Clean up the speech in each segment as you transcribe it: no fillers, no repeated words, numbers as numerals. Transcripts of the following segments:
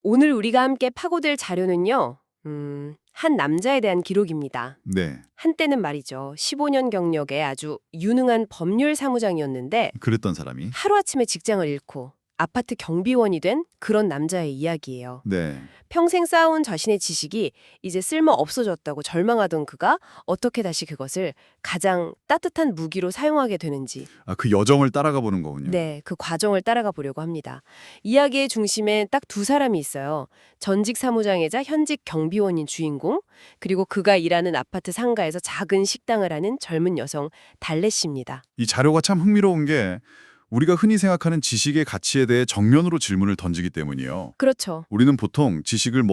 오늘 우리가 함께 파고들 자료는요. 한 남자에 대한 기록입니다. 네, 한때는 말이죠. 15년 경력의 아주 유능한 법률 사무장이었는데 그랬던 사람이. 하루아침에 직장을 잃고 아파트 경비원이 된 그런 남자의 이야기예요. 네, 평생 쌓아온 자신의 지식이 이제 쓸모 없어졌다고 절망하던 그가 어떻게 다시 그것을 가장 따뜻한 무기로 사용하게 되는지 그 여정을 따라가 보는 거군요. 네, 그 과정을 따라가 보려고 합니다. 이야기의 중심에 딱 두 사람이 있어요. 전직 사무장이자 현직 경비원인 주인공, 그리고 그가 일하는 아파트 상가에서 작은 식당을 하는 젊은 여성 달렛 씨입니다. 이 자료가 참 흥미로운 게 우리가 흔히 생각하는 지식의 가치에 대해 정면으로 질문을 던지기 때문이에요. 그렇죠. 우리는 보통 지식을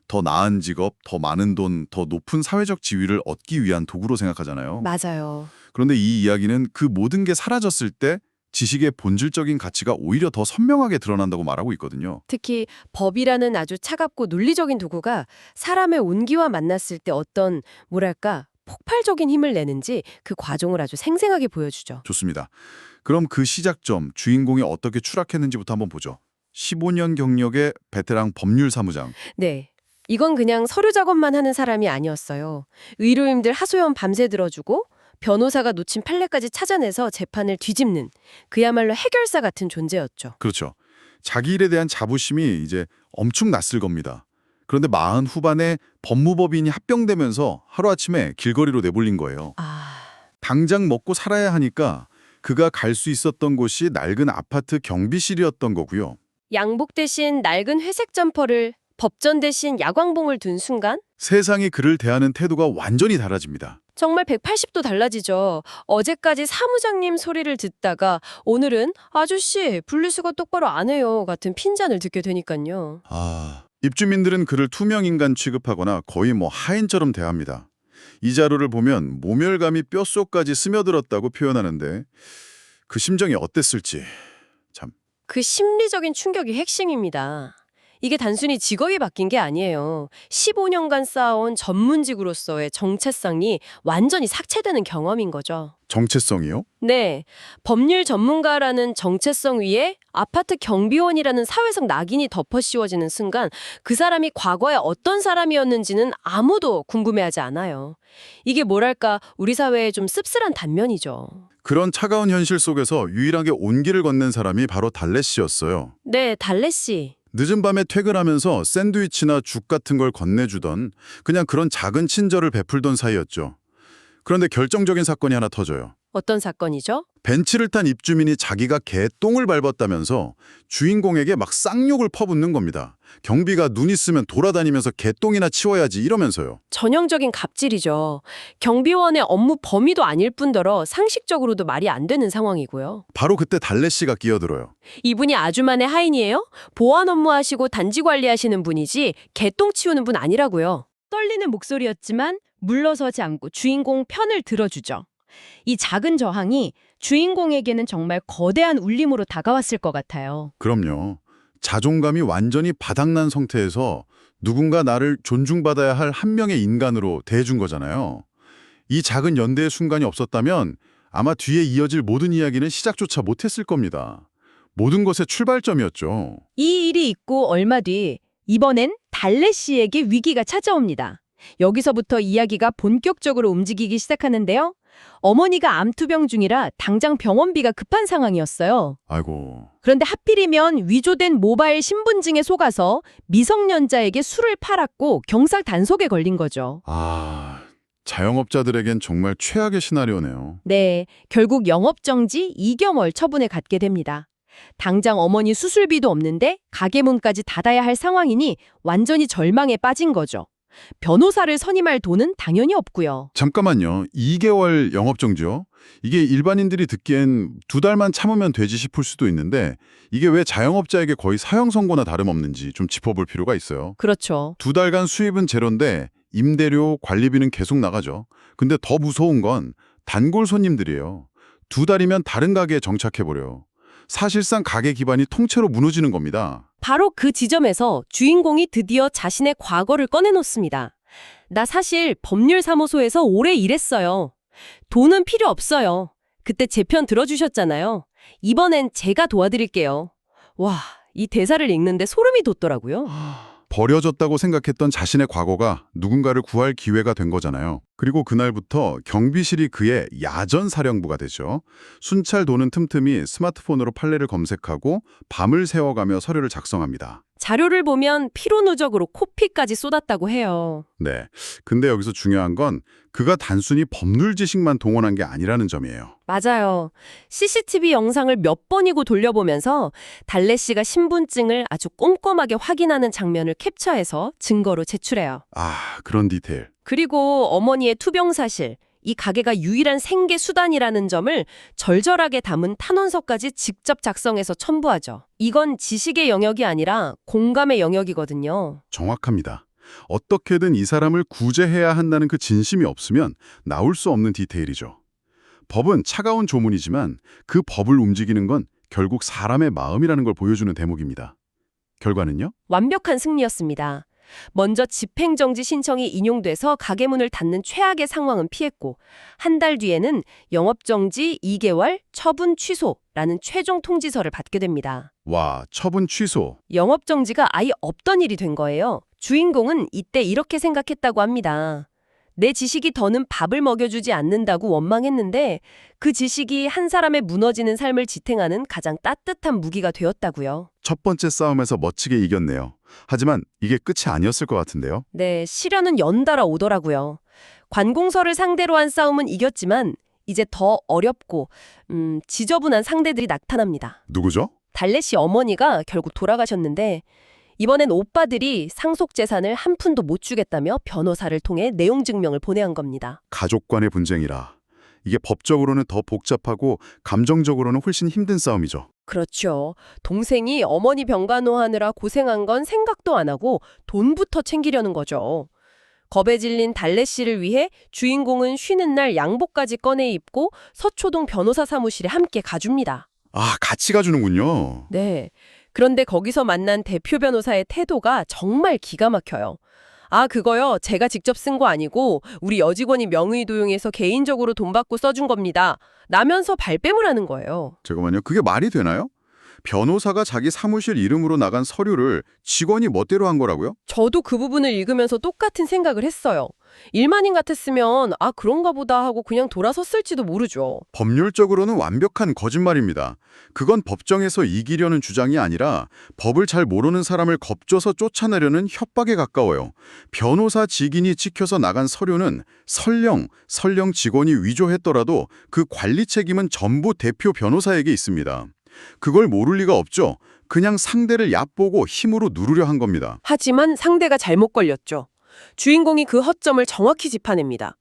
더 나은 직업, 더 많은 돈, 더 높은 사회적 지위를 얻기 위한 도구로 생각하잖아요. 맞아요. 그런데 이 이야기는 그 모든 게 사라졌을 때 지식의 본질적인 가치가 오히려 더 선명하게 드러난다고 말하고 있거든요. 특히 법이라는 아주 차갑고 논리적인 도구가 사람의 온기와 만났을 때 어떤, 뭐랄까, 폭발적인 힘을 내는지 그 과정을 아주 생생하게 보여주죠. 좋습니다. 그럼 그 시작점, 주인공이 어떻게 추락했는지부터 한번 보죠. 15년 경력의 베테랑 법률 사무장. 네. 이건 그냥 서류 작업만 하는 사람이 아니었어요. 의료인들 하소연 밤새 들어주고 변호사가 놓친 판례까지 찾아내서 재판을 뒤집는 그야말로 해결사 같은 존재였죠. 그렇죠. 자기 일에 대한 자부심이 이제 엄청 났을 겁니다. 그런데 40 후반에 법무법인이 합병되면서 하루아침에 길거리로 내몰린 거예요. 당장 먹고 살아야 하니까 그가 갈 수 있었던 곳이 낡은 아파트 경비실이었던 거고요. 양복 대신 낡은 회색 점퍼를, 법전 대신 야광봉을 둔 순간 세상이 그를 대하는 태도가 완전히 달라집니다. 정말 180도 달라지죠. 어제까지 사무장님 소리를 듣다가 오늘은 아저씨 분리수거 똑바로 안 해요 같은 핀잔을 듣게 되니까요. 입주민들은 그를 투명인간 취급하거나 거의 하인처럼 대합니다. 이 자료를 보면 모멸감이 뼛속까지 스며들었다고 표현하는데 그 심정이 어땠을지 참. 그 심리적인 충격이 핵심입니다. 이게 단순히 직업이 바뀐 게 아니에요. 15년간 쌓아온 전문직으로서의 정체성이 완전히 삭제되는 경험인 거죠. 정체성이요? 네, 법률 전문가라는 정체성 위에 아파트 경비원이라는 사회적 낙인이 덮어 씌워지는 순간 그 사람이 과거에 어떤 사람이었는지는 아무도 궁금해하지 않아요. 이게 뭐랄까 우리 사회의 좀 씁쓸한 단면이죠. 그런 차가운 현실 속에서 유일하게 온기를 건넨 사람이 바로 달렛 씨였어요. 네, 달렛 씨. 늦은 밤에 퇴근하면서 샌드위치나 죽 같은 걸 건네주던 그냥 그런 작은 친절을 베풀던 사이였죠. 그런데 결정적인 사건이 하나 터져요. 어떤 사건이죠? 벤츠를 탄 입주민이 자기가 개똥을 밟았다면서 주인공에게 막 쌍욕을 퍼붓는 겁니다. 경비가 눈 있으면 돌아다니면서 개똥이나 치워야지 이러면서요. 전형적인 갑질이죠. 경비원의 업무 범위도 아닐 뿐더러 상식적으로도 말이 안 되는 상황이고요. 바로 그때 달렛 씨가 끼어들어요. 이분이 아주만의 하인이에요? 보안 업무 하시고 단지 관리하시는 분이지 개똥 치우는 분 아니라고요. 떨리는 목소리였지만 물러서지 않고 주인공 편을 들어주죠. 이 작은 저항이 주인공에게는 정말 거대한 울림으로 다가왔을 것 같아요. 그럼요. 자존감이 완전히 바닥난 상태에서 누군가 나를 존중받아야 할 한 명의 인간으로 대해준 거잖아요. 이 작은 연대의 순간이 없었다면 아마 뒤에 이어질 모든 이야기는 시작조차 못했을 겁니다. 모든 것의 출발점이었죠. 이 일이 있고 얼마 뒤 이번엔 달렛 씨에게 위기가 찾아옵니다. 여기서부터 이야기가 본격적으로 움직이기 시작하는데요. 어머니가 암투병 중이라 당장 병원비가 급한 상황이었어요. 아이고. 그런데 하필이면 위조된 모바일 신분증에 속아서 미성년자에게 술을 팔았고 경찰 단속에 걸린 거죠. 자영업자들에겐 정말 최악의 시나리오네요. 네, 결국 영업정지 2개월 처분에 갖게 됩니다. 당장 어머니 수술비도 없는데 가게 문까지 닫아야 할 상황이니 완전히 절망에 빠진 거죠. 변호사를 선임할 돈은 당연히 없고요. 잠깐만요. 2개월 영업정지요? 이게 일반인들이 듣기엔 2달만 참으면 되지 싶을 수도 있는데 이게 왜 자영업자에게 거의 사형 선고나 다름없는지 좀 짚어볼 필요가 있어요. 그렇죠. 2달간 수입은 제로인데 임대료, 관리비는 계속 나가죠. 근데 더 무서운 건 단골 손님들이에요. 2달이면 다른 가게에 정착해버려요. 사실상 가게 기반이 통째로 무너지는 겁니다. 바로 그 지점에서 주인공이 드디어 자신의 과거를 꺼내놓습니다. 나 사실 법률사무소에서 오래 일했어요. 돈은 필요 없어요. 그때 제 편 들어주셨잖아요. 이번엔 제가 도와드릴게요. 와, 이 대사를 읽는데 소름이 돋더라고요. 버려졌다고 생각했던 자신의 과거가 누군가를 구할 기회가 된 거잖아요. 그리고 그날부터 경비실이 그의 야전 사령부가 되죠. 순찰 도는 틈틈이 스마트폰으로 판례를 검색하고 밤을 새워가며 서류를 작성합니다. 자료를 보면 피로 누적으로 코피까지 쏟았다고 해요. 네. 근데 여기서 중요한 건 그가 단순히 법률 지식만 동원한 게 아니라는 점이에요. 맞아요. CCTV 영상을 몇 번이고 돌려보면서 달래 씨가 신분증을 아주 꼼꼼하게 확인하는 장면을 캡처해서 증거로 제출해요. 아, 그런 디테일. 그리고 어머니의 투병 사실, 이 가게가 유일한 생계 수단이라는 점을 절절하게 담은 탄원서까지 직접 작성해서 첨부하죠. 이건 지식의 영역이 아니라 공감의 영역이거든요. 정확합니다. 어떻게든 이 사람을 구제해야 한다는 그 진심이 없으면 나올 수 없는 디테일이죠. 법은 차가운 조문이지만 그 법을 움직이는 건 결국 사람의 마음이라는 걸 보여주는 대목입니다. 결과는요? 완벽한 승리였습니다. 먼저 집행정지 신청이 인용돼서 가게 문을 닫는 최악의 상황은 피했고, 한 달 뒤에는 영업정지 2개월, 처분 취소라는 최종 통지서를 받게 됩니다. 와, 처분 취소. 영업정지가 아예 없던 일이 된 거예요. 주인공은 이때 이렇게 생각했다고 합니다. 내 지식이 더는 밥을 먹여주지 않는다고 원망했는데 그 지식이 한 사람의 무너지는 삶을 지탱하는 가장 따뜻한 무기가 되었다고요. 첫 번째 싸움에서 멋지게 이겼네요. 하지만 이게 끝이 아니었을 것 같은데요. 네, 시련은 연달아 오더라고요. 관공서를 상대로 한 싸움은 이겼지만 이제 더 어렵고 지저분한 상대들이 나타납니다. 누구죠? 달래 씨 어머니가 결국 돌아가셨는데 이번엔 오빠들이 상속 재산을 한 푼도 못 주겠다며 변호사를 통해 내용 증명을 보내한 겁니다. 가족 간의 분쟁이라. 이게 법적으로는 더 복잡하고 감정적으로는 훨씬 힘든 싸움이죠. 그렇죠. 동생이 어머니 병간호하느라 고생한 건 생각도 안 하고 돈부터 챙기려는 거죠. 겁에 질린 달래 씨를 위해 주인공은 쉬는 날 양복까지 꺼내 입고 서초동 변호사 사무실에 함께 가줍니다. 아, 같이 가주는군요. 네. 그런데 거기서 만난 대표 변호사의 태도가 정말 기가 막혀요. 아, 그거요. 제가 직접 쓴 거 아니고 우리 여직원이 명의 도용해서 개인적으로 돈 받고 써준 겁니다. 라면서 발뺌을 하는 거예요. 잠깐만요. 그게 말이 되나요? 변호사가 자기 사무실 이름으로 나간 서류를 직원이 멋대로 한 거라고요? 저도 그 부분을 읽으면서 똑같은 생각을 했어요. 일반인 같았으면 아, 그런가 보다 하고 그냥 돌아섰을지도 모르죠. 법률적으로는 완벽한 거짓말입니다. 그건 법정에서 이기려는 주장이 아니라 법을 잘 모르는 사람을 겁줘서 쫓아내려는 협박에 가까워요. 변호사 직인이 찍혀서 나간 서류는 설령 직원이 위조했더라도 그 관리 책임은 전부 대표 변호사에게 있습니다. 그걸 모를 리가 없죠. 그냥 상대를 얕보고 힘으로 누르려 한 겁니다. 하지만 상대가 잘못 걸렸죠. 주인공이 그 허점을 정확히 짚어냅니다.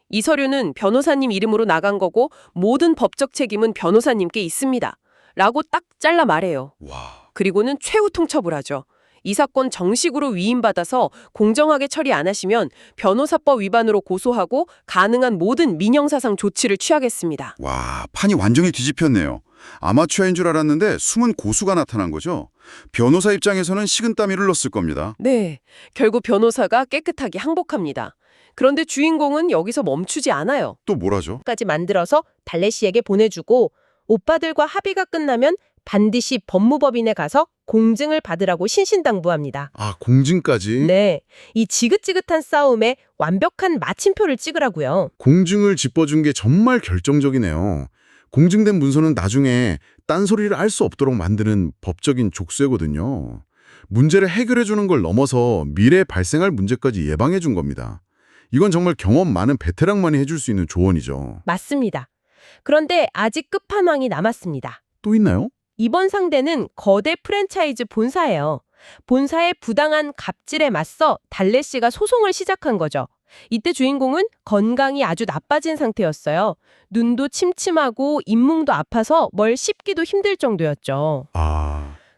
이 서류는 변호사님 이름으로 나간 거고 모든 법적 책임은 변호사님께 있습니다. 라고 딱 잘라 말해요. 와, 그리고는 최후 통첩을 하죠. 이 사건 정식으로 위임받아서 공정하게 처리 안 하시면 변호사법 위반으로 고소하고 가능한 모든 민형사상 조치를 취하겠습니다. 판이 완전히 뒤집혔네요. 아마추어인 줄 알았는데 숨은 고수가 나타난 거죠. 변호사 입장에서는 식은땀이 흘렀을 겁니다. 네, 결국 변호사가 깨끗하게 항복합니다. 그런데 주인공은 여기서 멈추지 않아요. 또 뭐라죠? 까지 만들어서 달래 씨에게 보내주고 오빠들과 합의가 끝나면 반드시 법무법인에 가서 공증을 받으라고 신신당부합니다. 아, 공증까지? 네, 이 지긋지긋한 싸움에 완벽한 마침표를 찍으라고요. 공증을 짚어준 게 정말 결정적이네요. 공증된 문서는 나중에 딴소리를 할 수 없도록 만드는 법적인 족쇄거든요. 문제를 해결해주는 걸 넘어서 미래에 발생할 문제까지 예방해준 겁니다. 이건 정말 경험 많은 베테랑만이 해줄 수 있는 조언이죠. 맞습니다. 그런데 아직 끝판왕이 남았습니다. 또 있나요? 이번 상대는 거대 프랜차이즈 본사예요. 본사의 부당한 갑질에 맞서 달래 씨가 소송을 시작한 거죠. 이때 주인공은 건강이 아주 나빠진 상태였어요. 눈도 침침하고 잇몸도 아파서 뭘 씹기도 힘들 정도였죠.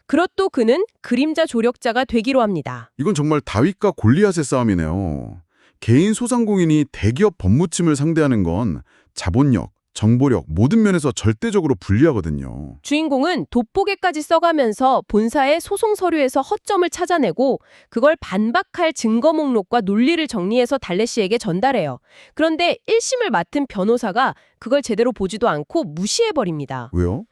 그렇도 그는 그림자 조력자가 되기로 합니다. 이건 정말 다윗과 골리앗의 싸움이네요. 개인 소상공인이 대기업 법무팀을 상대하는 건 자본력, 정보력 모든 면에서 절대적으로 불리하거든요. 주인공은 돋보기까지 써가면서 본사의 소송 서류에서 허점을 찾아내고 그걸 반박할 증거 목록과 논리를 정리해서 달래 씨에게 전달해요. 그런데 1심을 맡은 변호사가 그걸 제대로 보지도 않고 무시해버립니다. 왜요?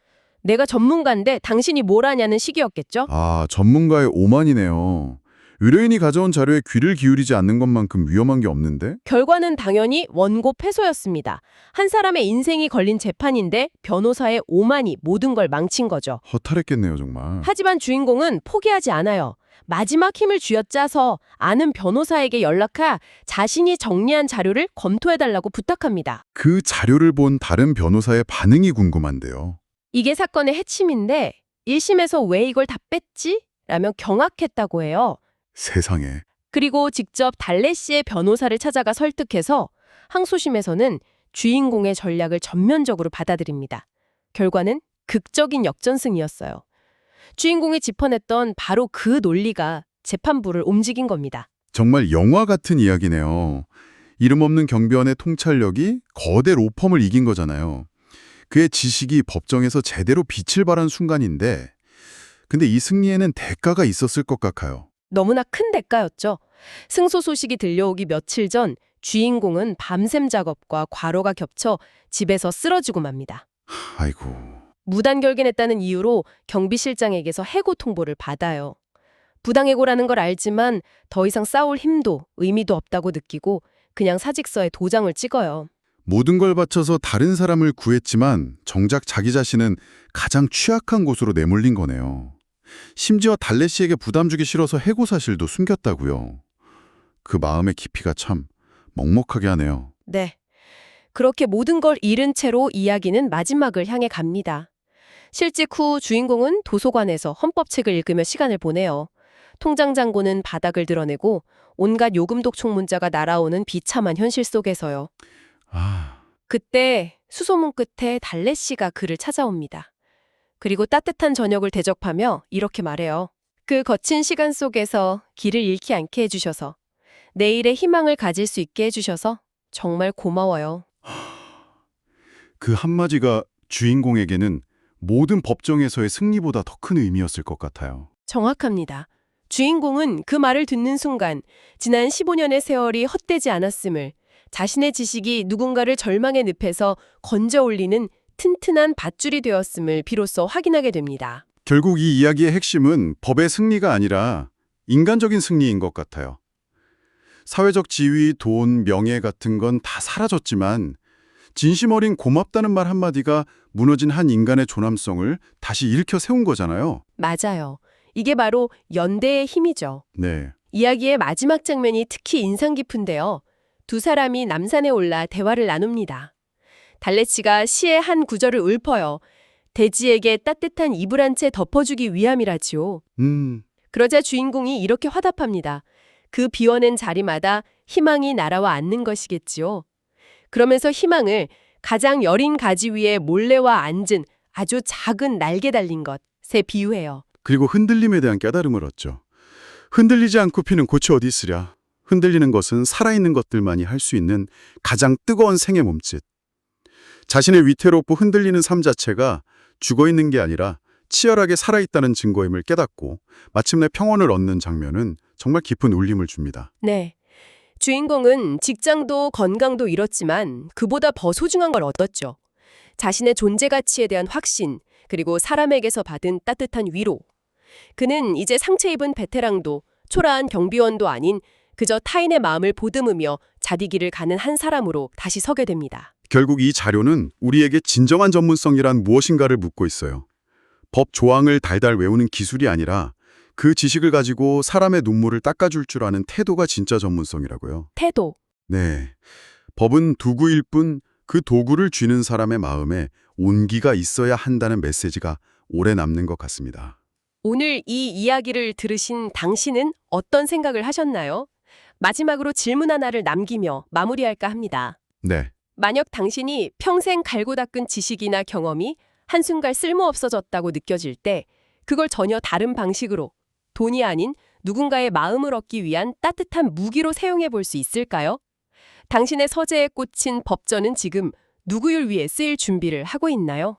내가 전문가인데 당신이 뭘 하냐는 식이었겠죠? 아, 전문가의 오만이네요. 의뢰인이 가져온 자료에 귀를 기울이지 않는 것만큼 위험한 게 없는데? 결과는 당연히 원고 패소였습니다. 한 사람의 인생이 걸린 재판인데 변호사의 오만이 모든 걸 망친 거죠. 허탈했겠네요, 정말. 하지만 주인공은 포기하지 않아요. 마지막 힘을 쥐어짜서 아는 변호사에게 연락하 자신이 정리한 자료를 검토해달라고 부탁합니다. 그 자료를 본 다른 변호사의 반응이 궁금한데요. 이게 사건의 핵심인데 1심에서 왜 이걸 다 뺐지? 라며 경악했다고 해요. 세상에. 그리고 직접 달래 씨의 변호사를 찾아가 설득해서 항소심에서는 주인공의 전략을 전면적으로 받아들입니다. 결과는 극적인 역전승이었어요. 주인공이 짚어냈던 바로 그 논리가 재판부를 움직인 겁니다. 정말 영화 같은 이야기네요. 이름 없는 경비원의 통찰력이 거대 로펌을 이긴 거잖아요. 그의 지식이 법정에서 제대로 빛을 발한 순간인데, 근데 이 승리에는 대가가 있었을 것 같아요. 너무나 큰 대가였죠. 승소 소식이 들려오기 며칠 전 주인공은 밤샘 작업과 과로가 겹쳐 집에서 쓰러지고 맙니다. 아이고. 무단결근했다는 이유로 경비실장에게서 해고 통보를 받아요. 부당해고라는 걸 알지만 더 이상 싸울 힘도 의미도 없다고 느끼고 그냥 사직서에 도장을 찍어요. 모든 걸 바쳐서 다른 사람을 구했지만 정작 자기 자신은 가장 취약한 곳으로 내몰린 거네요. 심지어 달래 씨에게 부담 주기 싫어서 해고 사실도 숨겼다고요. 그 마음의 깊이가 참 먹먹하게 하네요. 네. 그렇게 모든 걸 잃은 채로 이야기는 마지막을 향해 갑니다. 실직 후 주인공은 도서관에서 헌법책을 읽으며 시간을 보내요. 통장 잔고는 바닥을 드러내고 온갖 요금독촉 문자가 날아오는 비참한 현실 속에서요. 그때 수소문 끝에 달래 씨가 그를 찾아옵니다. 그리고 따뜻한 저녁을 대접하며 이렇게 말해요. 그 거친 시간 속에서 길을 잃지 않게 해주셔서, 내일의 희망을 가질 수 있게 해주셔서 정말 고마워요. 그 한마디가 주인공에게는 모든 법정에서의 승리보다 더 큰 의미였을 것 같아요. 정확합니다. 주인공은 그 말을 듣는 순간 지난 15년의 세월이 헛되지 않았음을, 자신의 지식이 누군가를 절망의 늪에서 건져 올리는 튼튼한 밧줄이 되었음을 비로소 확인하게 됩니다. 결국 이 이야기의 핵심은 법의 승리가 아니라 인간적인 승리인 것 같아요. 사회적 지위, 돈, 명예 같은 건 다 사라졌지만 진심 어린 고맙다는 말 한마디가 무너진 한 인간의 존엄성을 다시 일으켜 세운 거잖아요. 맞아요. 이게 바로 연대의 힘이죠. 네. 이야기의 마지막 장면이 특히 인상 깊은데요. 두 사람이 남산에 올라 대화를 나눕니다. 달래치가 시의 한 구절을 읊어요. 대지에게 따뜻한 이불 한 채 덮어주기 위함이라지요. 그러자 주인공이 이렇게 화답합니다. 그 비워낸 자리마다 희망이 날아와 앉는 것이겠지요. 그러면서 희망을 가장 여린 가지 위에 몰래와 앉은 아주 작은 날개 달린 것에 비유해요. 그리고 흔들림에 대한 깨달음을 얻죠. 흔들리지 않고 피는 꽃이 어디 있으랴. 흔들리는 것은 살아있는 것들만이 할 수 있는 가장 뜨거운 생의 몸짓. 자신의 위태롭고 흔들리는 삶 자체가 죽어있는 게 아니라 치열하게 살아있다는 증거임을 깨닫고 마침내 평온을 얻는 장면은 정말 깊은 울림을 줍니다. 네. 주인공은 직장도 건강도 잃었지만 그보다 더 소중한 걸 얻었죠. 자신의 존재 가치에 대한 확신, 그리고 사람에게서 받은 따뜻한 위로. 그는 이제 상처 입은 베테랑도 초라한 경비원도 아닌 그저 타인의 마음을 보듬으며 자기 길을 가는 한 사람으로 다시 서게 됩니다. 결국 이 자료는 우리에게 진정한 전문성이란 무엇인가를 묻고 있어요. 법 조항을 달달 외우는 기술이 아니라 그 지식을 가지고 사람의 눈물을 닦아줄 줄 아는 태도가 진짜 전문성이라고요. 태도. 네. 법은 도구일 뿐 그 도구를 쥐는 사람의 마음에 온기가 있어야 한다는 메시지가 오래 남는 것 같습니다. 오늘 이 이야기를 들으신 당신은 어떤 생각을 하셨나요? 마지막으로 질문 하나를 남기며 마무리할까 합니다. 네. 만약 당신이 평생 갈고 닦은 지식이나 경험이 한순간 쓸모없어졌다고 느껴질 때 그걸 전혀 다른 방식으로 돈이 아닌 누군가의 마음을 얻기 위한 따뜻한 무기로 사용해 볼 수 있을까요? 당신의 서재에 꽂힌 법전은 지금 누구를 위해 쓰일 준비를 하고 있나요?